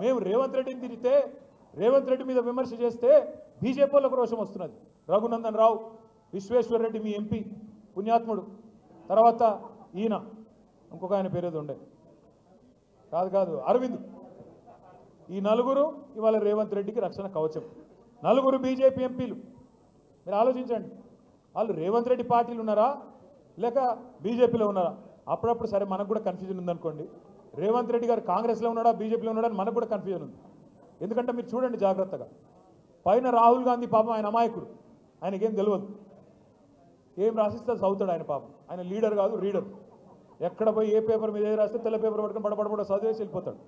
మేము రేవంత్ రెడ్డిని తిరిగితే రేవంత్ రెడ్డి మీద విమర్శ చేస్తే బీజేపీ వాళ్ళకు రోషం వస్తున్నది. రఘునందన్ రావు, విశ్వేశ్వర్ రెడ్డి మీ ఎంపీ పుణ్యాత్ముడు, తర్వాత ఈయన ఇంకొక ఆయన పేరేదో ఉండే కాదు అరవింద్, ఈ నలుగురు ఇవాళ రేవంత్ రెడ్డికి రక్షణ కవచం. నలుగురు బీజేపీ ఎంపీలు. మీరు ఆలోచించండి, వాళ్ళు రేవంత్ రెడ్డి పార్టీలు ఉన్నారా లేక బీజేపీలో ఉన్నారా? అప్పుడప్పుడు సరే మనకు కూడా కన్ఫ్యూజన్ ఉందనుకోండి, రేవంత్ రెడ్డి గారు కాంగ్రెస్లో ఉన్నాడా బీజేపీలో ఉన్నాడా అని మనకు కూడా కన్ఫ్యూజన్ ఉంది. ఎందుకంటే మీరు చూడండి జాగ్రత్తగా, పైన రాహుల్ గాంధీ పాపం ఆయన అమాయకుడు, ఆయనకేం తెలియదు, ఏం రాసిస్తే చదువుతాడు ఆయన పాపం. ఆయన లీడర్ కాదు రీడర్. ఎక్కడ పోయి ఏ పేపర్ మీద ఏది రాస్తే తెల్ల పేపర్ పట్టుకుని పడపడపడ చదివేసి వెళ్ళిపోతాడు.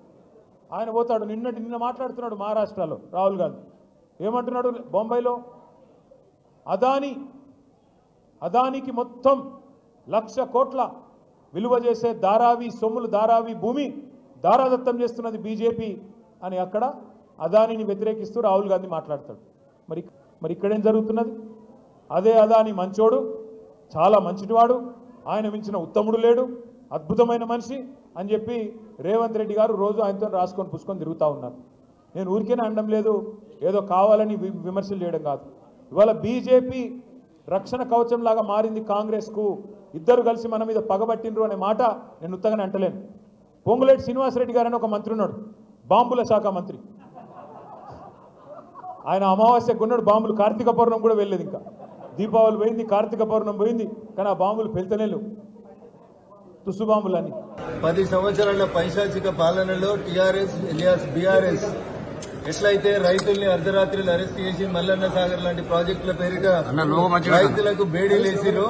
ఆయన పోతాడు. నిన్న మాట్లాడుతున్నాడు మహారాష్ట్రలో రాహుల్ గాంధీ. ఏమంటున్నాడు బొంబాయిలో? అదానికి మొత్తం 1,00,000 కోట్ల విలువ చేసే ధారావి సొమ్ములు, ధారావి భూమి దారాదత్తం చేస్తున్నది బీజేపీ అని అక్కడ అదానిని వ్యతిరేకిస్తూ రాహుల్ గాంధీ మాట్లాడతాడు. మరి ఇక్కడేం జరుగుతున్నది? అదే అదాని మంచోడు, చాలా మంచివాడు, ఆయన మించిన ఉత్తముడు లేడు, అద్భుతమైన మనిషి అని చెప్పి రేవంత్ రెడ్డి గారు రోజు ఆయనతో రాసుకొని పుసుకొని తిరుగుతూ ఉన్నారు. నేను ఊరికేనే అనడం లేదు, ఏదో కావాలని విమర్శలు చేయడం కాదు. ఇవాళ బీజేపీ రక్షణ కవచంలాగా మారింది కాంగ్రెస్కు. ఇద్దరు కలిసి మన మీద పగబట్టినరు అనే మాట నేను ఉత్తగానే అంటలేను. పొంగులేటి శ్రీనివాసరెడ్డి గారు అని ఒక మంత్రి ఉన్నాడు, బాంబుల శాఖ మంత్రి. ఆయన అమావాస్యకు ఉన్నాడు, బాంబులు కార్తీక పౌర్ణం కూడా వెళ్ళలేదు. ఇంకా దీపావళి పోయింది, కార్తీక పౌర్ణం పోయింది, కానీ ఆ బాంబులు పెళ్తనే లేవు, తుస్సు బాంబులని. 10 సంవత్సరాల పైశాచిక పాలనలో టీఆర్ఎస్ ఎలియాస్ బీఆర్ఎస్ ఎట్లయితే రైతుల్ని అర్ధరాత్రులు అరెస్ట్ చేసి మల్లన్న సాగర్ లాంటి ప్రాజెక్టుల పేరిట రైతులకు బేడీలేసిరో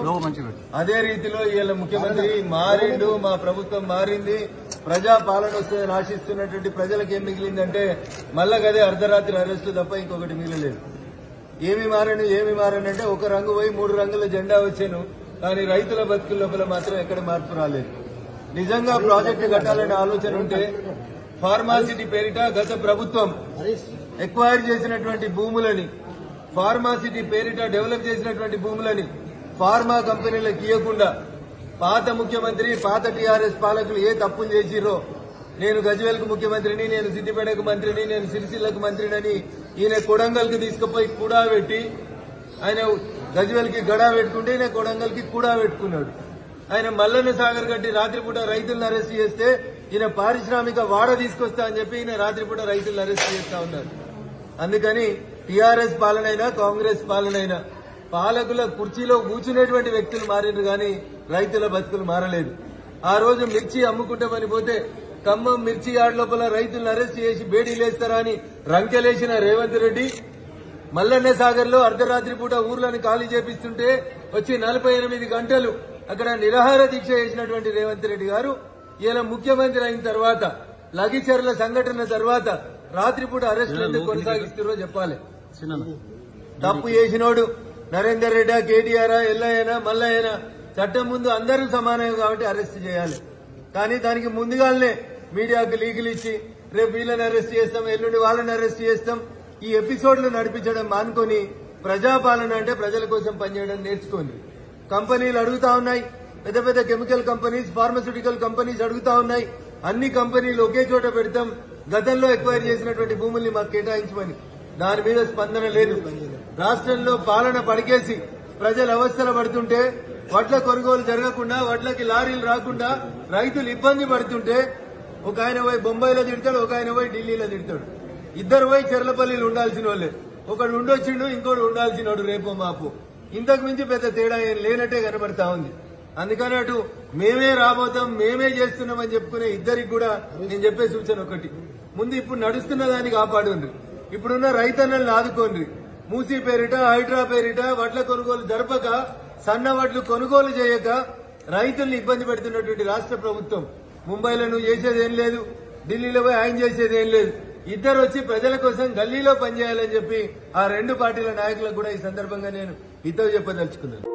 అదే రీతిలో ఇవాళ ముఖ్యమంత్రి మారిండు, మా ప్రభుత్వం మారింది, ప్రజా పాలన వస్తుందని ఆశిస్తున్నటువంటి ప్రజలకు ఏం మిగిలిందంటే మళ్ళా గదే అర్ధరాత్రి అరెస్టు తప్ప ఇంకొకటి మిగిలలేదు. ఏమి మారనంటే ఒక రంగు పోయి 3 రంగుల జెండా వచ్చాను, కానీ రైతుల బతుకుల లోపల మాత్రం ఎక్కడ మార్పు రాలేదు. నిజంగా ప్రాజెక్టు కట్టాలనే ఆలోచన ఉంటే ఫార్మాసిటీ పేరిట గత ప్రభుత్వం ఎక్వైర్ చేసినటువంటి భూములని, ఫార్మాసిటీ పేరిట డెవలప్ చేసినటువంటి భూములని ఫార్మా కంపెనీలకు ఇవ్వకుండా పాత ముఖ్యమంత్రి, పాత టీఆర్ఎస్ పాలకులు ఏ తప్పులు చేసిరో, నేను గజ్వేల్కు ముఖ్యమంత్రిని, నేను సిద్దిపేటకు మంత్రిని, నేను సిరిసిల్లకు మంత్రినని ఈయన కొడంగల్కి తీసుకుపోయి కూడా పెట్టి, ఆయన గజ్వేల్కి గడా పెట్టుకుంటే ఈయన కొడంగల్కి కూడా పెట్టుకున్నాడు. ఆయన మల్లన్న సాగర్ గట్టి రాత్రిపూట రైతులను అరెస్ట్ చేస్తే ఈయన పారిశ్రామిక వాడ తీసుకొస్తా అని చెప్పి ఈయన రాత్రిపూట రైతులను అరెస్ట్ చేస్తా ఉన్నారు. అందుకని టీఆర్ఎస్ పాలనైనా కాంగ్రెస్ పాలనైనా పాలకుల కుర్చీలో కూర్చునేటువంటి వ్యక్తులు మారిండ్రు గాని రైతుల బతుకులు మారలేదు. ఆ రోజు మిర్చి అమ్ముకుంటామని పోతే ఖమ్మం మిర్చి యార్డ్ లోపల రైతులను అరెస్ట్ చేసి బేడీలేస్తారా అని రంకెలేసిన రేవంత్ రెడ్డి, మల్లన్న సాగర్ లో అర్ధరాత్రి పూట ఊర్లను ఖాళీ చేపిస్తుంటే వచ్చి 48 గంటలు అక్కడ నిరాహార దీక్ష చేసినటువంటి రేవంత్ రెడ్డి గారు ఇలా ముఖ్యమంత్రి అయిన తర్వాత లగిచర్ల సంఘటన తర్వాత రాత్రిపూట అరెస్టులు ఎందుకు కొనసాగిస్తారో చెప్పాలి. తప్పు చేసినోడు నరేందర్ రెడ్డి, కేటీఆర్, ఎల్లయ్యనా, మల్లయ్యనా చట్టం ముందు అందరూ సమానమే కాబట్టి అరెస్ట్ చేయాలి. కానీ దానికి ముందుగానే మీడియాకు లీకులు ఇచ్చి రేపు వీళ్ళని అరెస్ట్ చేస్తాం, ఎల్లుండి వాళ్ళని అరెస్ట్ చేస్తాం, ఈ ఎపిసోడ్లు నడిపించడం మానుకొని ప్రజాపాలన అంటే ప్రజల కోసం పనిచేయడం నేర్చుకోండి. కంపెనీలు అడుగుతా ఉన్నాయి, పెద్ద పెద్ద కెమికల్ కంపెనీస్, ఫార్మాస్యూటికల్ కంపెనీస్ అడుగుతా ఉన్నాయి, అన్ని కంపెనీలు ఒకే చోట పెడతాం, గతంలో ఎక్వైర్ చేసినటువంటి భూముల్ని మాకు కేటాయించమని. దాని మీద స్పందన లేదు. రాష్ట్రంలో పాలన పడికేసి ప్రజలు అవస్థలు పడుతుంటే, వడ్ల కొనుగోలు జరగకుండా, వడ్లకి లారీలు రాకుండా రైతులు ఇబ్బంది పడుతుంటే ఒక ఆయన పోయి బొంబాయిలో తిడతాడు, ఒక ఆయన పోయి ఢిల్లీలో తిడతాడు. ఇద్దరు పోయి చెర్లపల్లిలో ఉండాల్సిన వాళ్ళే, ఒకడు ఉండొచ్చిండు, ఇంకోటి ఉండాల్సినోడు రేపో మాపు. ఇంతకు మించి పెద్ద తేడా ఏం లేనట్టే కనబడతా ఉంది. అందుకని అటు మేమే రాబోతాం, మేమే చేస్తున్నామని చెప్పుకునే ఇద్దరికి కూడా నేను చెప్పే సూచన ఒకటి, ముందు ఇప్పుడు నడుస్తున్న దాన్ని కాపాడుండ్రి, ఇప్పుడున్న రైతన్నల్ని ఆదుకోండి. మూసీ పేరిట, హైడ్రా పేరిట వడ్ల కొనుగోలు జరపక, సన్న వడ్లు కొనుగోలు చేయక రైతుల్ని ఇబ్బంది పెడుతున్నటువంటి రాష్ట్ర ప్రభుత్వం ముంబైలో నువ్వు చేసేదేం లేదు, ఢిల్లీలో పోయి ఆయన చేసేదేం లేదు. ఇద్దరు వచ్చి ప్రజల కోసం గల్లీలో పనిచేయాలని చెప్పి ఆ 2 పార్టీల నాయకులకు కూడా ఈ సందర్భంగా నేను హితవు చెప్పదలుచుకున్నాను.